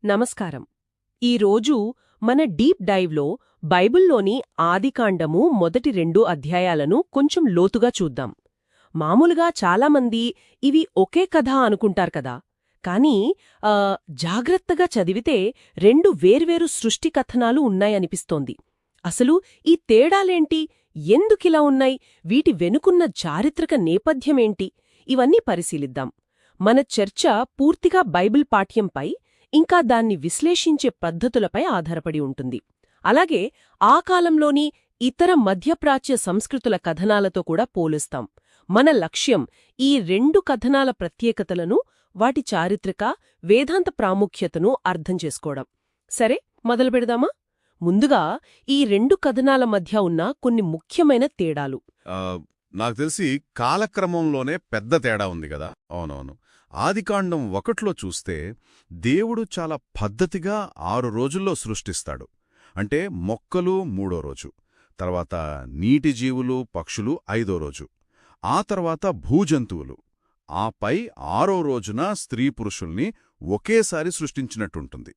నమస్కారం. ఈరోజు మన డీప్ డైవ్లో బైబిల్లోని ఆదికాండము మొదటి 2 అధ్యాయాలను కొంచెం లోతుగా చూద్దాం. మామూలుగా చాలామంది ఇవి ఒకే కథ అనుకుంటారు కదా. కానీ జాగ్రత్తగా చదివితే 2 వేర్వేరు సృష్టి కథనాలు ఉన్నాయనిపిస్తోంది. అసలు ఈ తేడాలేంటి, ఎందుకిలా ఉన్నాయి, వీటి వెనుకున్న చారిత్రక నేపథ్యమేంటి, ఇవన్నీ పరిశీలిద్దాం. మన చర్చ పూర్తిగా బైబిల్ పాఠ్యంపై ఇంకా దాన్ని విశ్లేషించే పద్ధతులపై ఆధారపడి ఉంటుంది. అలాగే ఆ కాలంలోని ఇతర మధ్యప్రాచ్య సంస్కృతుల కథనాలతో కూడా పోలుస్తాం. మన లక్ష్యం ఈ 2 కథనాల ప్రత్యేకతలను, వాటి చారిత్రక, వేదాంత ప్రాముఖ్యతను అర్థం చేసుకోవడం. సరే, మొదలుపెడదామా? ముందుగా ఈ 2 కథనాల మధ్య ఉన్న కొన్ని ముఖ్యమైన తేడాలు. నాకు తెలిసి కాలక్రమంలోనే పెద్ద తేడా ఉంది కదా. అవునవును. ఆదికాండం 1లో చూస్తే దేవుడు చాలా పద్ధతిగా 6 రోజుల్లో సృష్టిస్తాడు. అంటే మొక్కలు 3వ రోజు, తర్వాత నీటి జీవులు, పక్షులు 5వ రోజు, ఆ తర్వాత భూజంతువులు, ఆపై 6వ రోజున స్త్రీ పురుషుల్ని ఒకేసారి సృష్టించినట్టుంటుంది.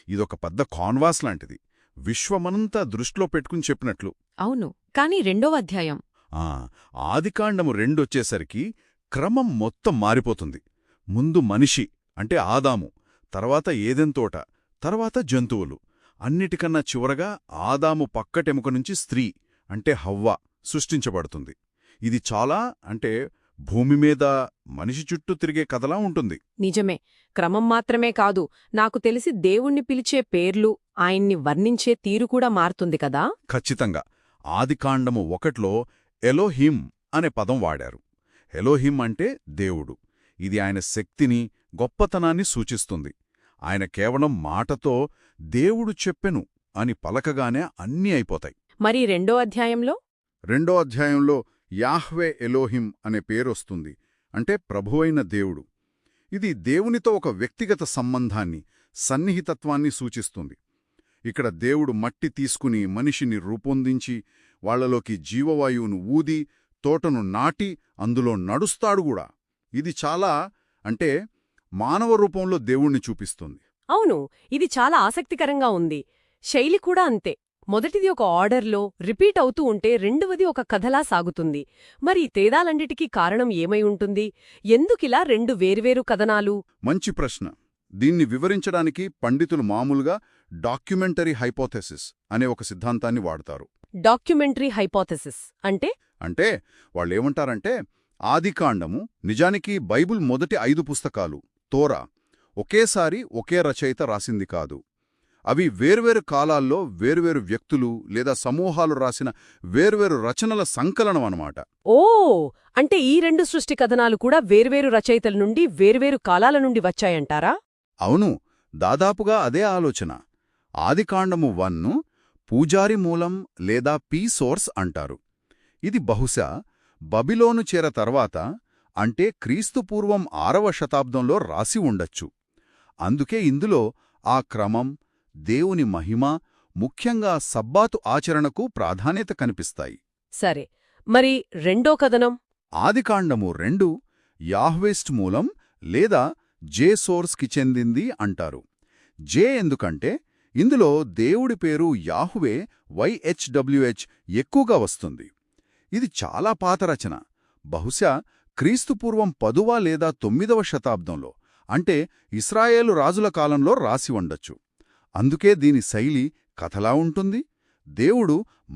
ఇదొక పెద్ద కాన్వాస్ లాంటిది, విశ్వమంతా దృష్టిలో పెట్టుకుని చెప్పినట్లు. అవును, కాని 2వ అధ్యాయం ఆదికాండము 2 వచ్చేసరికి క్రమం మొత్తం మారిపోతుంది. ముందు మనిషి అంటే ఆదాము, తర్వాత ఏదెన్ తోట, తర్వాత జంతువులు, అన్నిటికన్నా చివరగా ఆదాము పక్కటెముక నుంచి స్త్రీ అంటే హవ్వ సృష్టించబడుతుంది. ఇది చాలా అంటే భూమి మీద మనిషి చుట్టూ తిరిగే కథలా ఉంటుంది. నిజమే. క్రమం మాత్రమే కాదు, నాకు తెలిసి దేవుణ్ణి పిలిచే పేర్లు, ఆయన్ని వర్ణించే తీరు కూడా మారుతుంది కదా. ఖచ్చితంగా. ఆదికాండము 1లో ఎలోహిం అనే పదం వాడారు. ఎలోహిం అంటే దేవుడు. ఇది ఆయన శక్తిని, గొప్పతనాన్ని సూచిస్తుంది. ఆయన కేవలం మాటతో దేవుడు చెప్పెను అని పలకగానే అన్నీ అయిపోతాయి. మరి 2వ అధ్యాయంలో? 2వ అధ్యాయంలో యాహ్వే ఎలోహిం అనే పేరొస్తుంది. అంటే ప్రభువైన దేవుడు. ఇది దేవునితో ఒక వ్యక్తిగత సంబంధాన్ని, సన్నిహితత్వాన్ని సూచిస్తుంది. ఇక్కడ దేవుడు మట్టి తీసుకుని మనిషిని రూపొందించి వాళ్లలోకి జీవవాయువును ఊది తోటను నాటి అందులో నడుస్తాడుగూడా. ఇది చాలా అంటే మానవ రూపంలో దేవుణ్ణి చూపిస్తుంది. అవును, ఇది చాలా ఆసక్తికరంగా ఉంది. శైలి కూడా అంతే. మొదటిది ఒక ఆర్డర్లో రిపీట్ అవుతూ ఉంటే రెండవది ఒక కథలా సాగుతుంది. మరి ఈ తేడాలన్నిటికీ కారణం ఏమై ఉంటుంది? ఎందుకిలా 2 వేర్వేరు కథనాలు? మంచి ప్రశ్న. దీన్ని వివరించడానికి పండితులు మామూలుగా డాక్యుమెంటరీ హైపోథెసిస్ అనే ఒక సిద్ధాంతాన్ని వాడతారు. డాక్యుమెంటరీ హైపోథెసిస్ అంటే వాళ్ళేమంటారంటే, ఆదికాండము నిజానికి బైబిల్ మొదటి 5 పుస్తకాలు, తోరా, ఒకేసారి ఒకే రచయిత రాసింది కాదు. అవి వేర్వేరు కాలాల్లో వేర్వేరు వ్యక్తులు లేదా సమూహాలు రాసిన వేర్వేరు రచనల సంకలనం అన్నమాట. ఓ, అంటే ఈ 2 సృష్టి కథనాలు కూడా వేర్వేరు రచయితల నుండి, వేర్వేరు కాలాల నుండి వచ్చాయంటారా? అవును, దాదాపుగా అదే ఆలోచన. ఆదికాండము 1ను పూజారి మూలం లేదా పీ సోర్స్ అంటారు. ఇది బహుశా బబిలోను చేర తర్వాత అంటే క్రీస్తుపూర్వం 6వ శతాబ్దంలో రాసి ఉండొచ్చు. అందుకే ఇందులో ఆ క్రమం, దేవుని మహిమ, ముఖ్యంగా సబ్బాతు ఆచరణకు ప్రాధాన్యత కనిపిస్తాయి. సరే, మరి 2వ కథనం? ఆదికాండము 2 యాహ్వేస్ట్ మూలం లేదా జే సోర్స్కి చెందింది అంటారు. జే ఎందుకంటే ఇందులో దేవుడి పేరు యాహ్వే YHWH ఎక్కువగా వస్తుంది. ఇది చాలా పాత రచన. బహుశా క్రీస్తుపూర్వం 10వ లేదా 9వ శతాబ్దంలో అంటే ఇస్రాయేలు రాజుల కాలంలో రాసి ఉండొచ్చు. అందుకే దీని శైలి కథలా ఉంటుంది. దేవుడు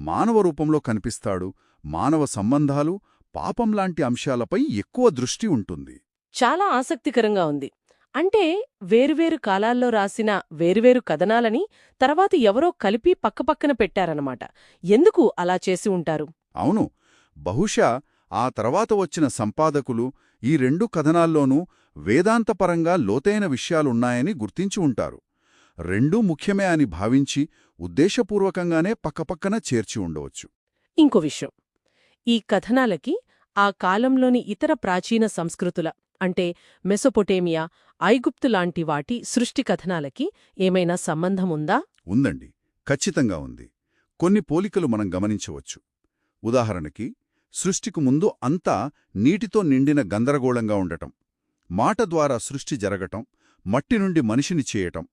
మానవ రూపంలో కనిపిస్తాడు. మానవ సంబంధాలు, పాపంలాంటి అంశాలపై ఎక్కువ దృష్టి ఉంటుంది. చాలా ఆసక్తికరంగా ఉంది. అంటే వేరువేరు కాలాల్లో రాసిన వేరువేరు కథనాలని తర్వాత ఎవరో కలిపి పక్కపక్కన పెట్టారన్నమాట. ఎందుకు అలా చేసి ఉంటారు? అవును, బహుశా ఆ తర్వాత వచ్చిన సంపాదకులు ఈ 2 కథనాల్లోనూ వేదాంతపరంగా లోతైన విషయాలున్నాయని గుర్తించి ఉంటారు. 2 ముఖ్యమే అని భావించి ఉద్దేశపూర్వకంగానే పక్కపక్కన చేర్చి ఉండవచ్చు. ఇంకో విషయం, ఈ కథనాలకి ఆ కాలంలోని ఇతర ప్రాచీన సంస్కృతుల అంటే మెసొపొటేమియా, ఐగుప్తు లాంటి వాటి సృష్టి కథనాలకి ఏమైనా సంబంధముందా? ఉందండి, ఖచ్చితంగా ఉంది. కొన్ని పోలికలు మనం గమనించవచ్చు. ఉదాహరణకి, సృష్టికి ముందు అంతా నీటితో నిండిన గందరగోళంగా ఉండటం, మాట ద్వారా సృష్టి జరగటం, మట్టి నుండి మనిషిని చేయటం,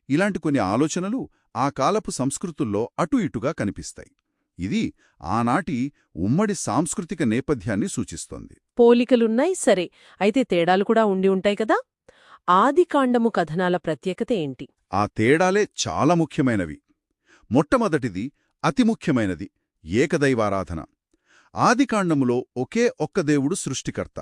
ఇలాంటి కొన్ని ఆలోచనలు ఆ కాలపు సంస్కృతుల్లో అటు ఇటుగా కనిపిస్తాయి. ఇది ఆనాటి ఉమ్మడి సాంస్కృతిక నేపథ్యాన్ని సూచిస్తోంది. పోలికలున్నాయి సరే, అయితే తేడాలు కూడా ఉండి ఉంటాయి కదా. ఆదికాండము కథనాల ప్రత్యేకత ఏంటి? ఆ తేడాలే చాలా ముఖ్యమైనవి. మొట్టమొదటిది, అతి ముఖ్యమైనది, ఏకదైవారాధన. ఆదికాండములో ఒకే ఒక్క దేవుడు సృష్టికర్త.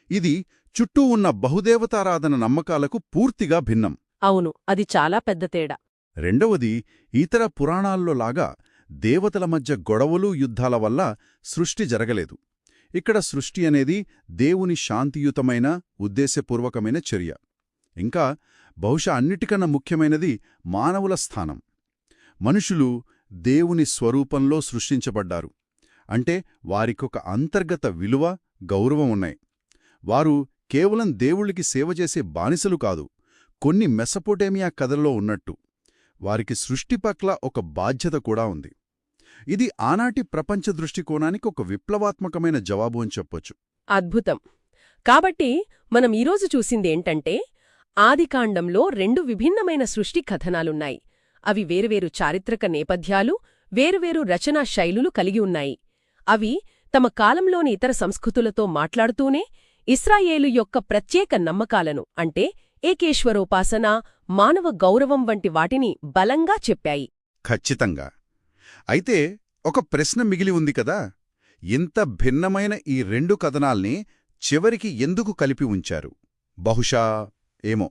ఇది చుట్టూ ఉన్న బహుదేవతారాధన నమ్మకాలకు పూర్తిగా భిన్నం. అవును, అది చాలా పెద్ద తేడా. రెండవది, ఇతర పురాణాల్లో లాగా దేవతల మధ్య గొడవలు యుద్ధాల వల్ల సృష్టి జరగలేదు. ఇక్కడ సృష్టి అనేది దేవుని శాంతియుతమైన ఉద్దేశపూర్వకమైన చర్య. ఇంకా బహుశా అన్నిటికన్నా ముఖ్యమైనది మానవుల స్థానం. మనుషులు దేవుని స్వరూపంలో సృష్టించబడ్డారు. అంటే వారికొక అంతర్గత విలువ, గౌరవం ఉన్నాయి. వారు కేవలం దేవుళ్ళకి సేవ చేసే బానిసలు కాదు. కొన్ని మెసపోటేమియా కథల్లో ఉన్నట్టు వారికి సృష్టి పట్ల ఒక బాధ్యత కూడా ఉంది. ఇది ఆనాటి ప్రపంచ దృష్టికోణానికి ఒక విప్లవాత్మకమైన జవాబు అని చెప్పొచ్చు. అద్భుతం. కాబట్టి మనం ఈరోజు చూసిందేంటంటే, ఆదికాండంలో 2 విభిన్నమైన సృష్టి కథనాలున్నాయి. అవి వేరువేరు చారిత్రక నేపథ్యాలు, వేరువేరు రచనా శైలులు కలిగి ఉన్నాయి. అవి తమ కాలంలోని ఇతర సంస్కృతులతో మాట్లాడుతూనే ఇశ్రాయేలు యొక్క ప్రత్యేక నమ్మకాలను, అంటే ఏకేశ్వరోపాసన, మానవ గౌరవం వంటి వాటిని బలంగా చెప్పాయి. ఖచ్చితంగా. అయితే ఒక ప్రశ్న మిగిలి ఉంది కదా, ఇంత భిన్నమైన ఈ 2 కథనాల్ని చివరికి ఎందుకు కలిపి ఉంచారు? బహుశా ఏమో,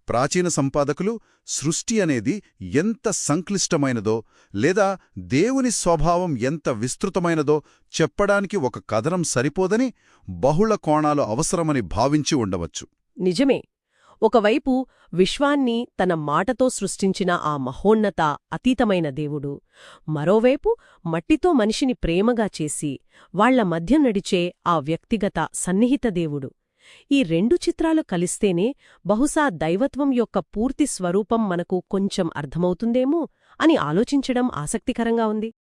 ప్రాచీన సంపాదకులు సృష్టి అనేది ఎంత సంక్లిష్టమైనదో లేదా దేవుని స్వభావం ఎంత విస్తృతమైనదో చెప్పడానికి ఒక కథనం సరిపోదని బహుళ కోణాలు అవసరమని భావించి ఉండవచ్చు. నిజమే. ఒకవైపు విశ్వాన్ని తన మాటతో సృష్టించిన ఆ మహోన్నత, అతీతమైన దేవుడు, మరోవైపు మట్టితో మనిషిని ప్రేమగా చేసి వాళ్ల మధ్య నడిచే ఆ వ్యక్తిగత, సన్నిహిత దేవుడు. ఈ 2 చిత్రాలు కలిస్తేనే బహుశా దైవత్వం యొక్క పూర్తి స్వరూపం మనకు కొంచెం అర్థమవుతుందేమో అని ఆలోచించడం ఆసక్తికరంగా ఉంది.